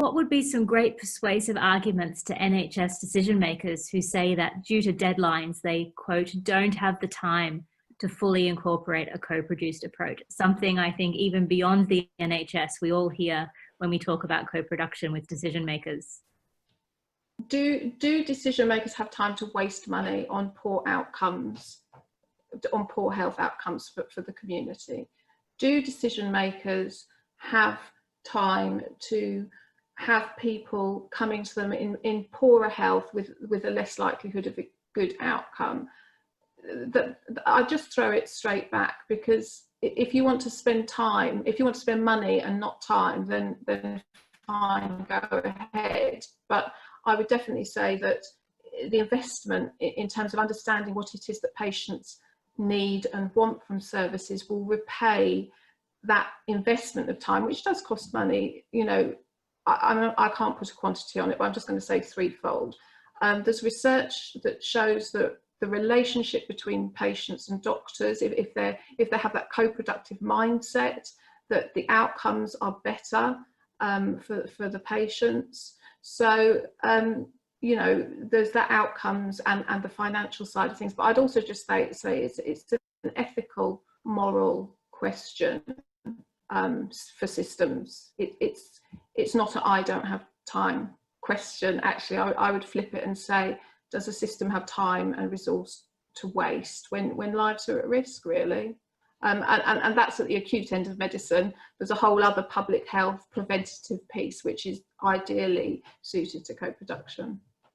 what would be some great persuasive arguments to NHS decision makers who say that due to deadlines, they, quote, don't have the time to fully incorporate a co-produced approach? Something I think even beyond the NHS, we all hear when we talk about co-production with decision makers. Do decision makers have time to waste money on poor outcomes, on poor health outcomes for the community? Do decision makers have time to have people coming to them in poorer health with a less likelihood of a good outcome? I just throw it straight back, because if you want to spend time, if you want to spend money and not time, then fine, go ahead. But I would definitely say that the investment in terms of understanding what it is that patients need and want from services will repay that investment of time, which does cost money. You know, I can't put a quantity on it, but I'm just going to say threefold. There's research that shows that the relationship between patients and doctors, if they have that co-productive mindset, that the outcomes are better for the patients. So you know, there's that outcomes and the financial side of things. But I'd also just say it's an ethical, moral question for systems. It's not an I don't have time question. Actually, I would flip it and say, does a system have time and resource to waste when lives are at risk, really? And that's at the acute end of medicine. There's a whole other public health preventative piece, which is ideally suited to co-production.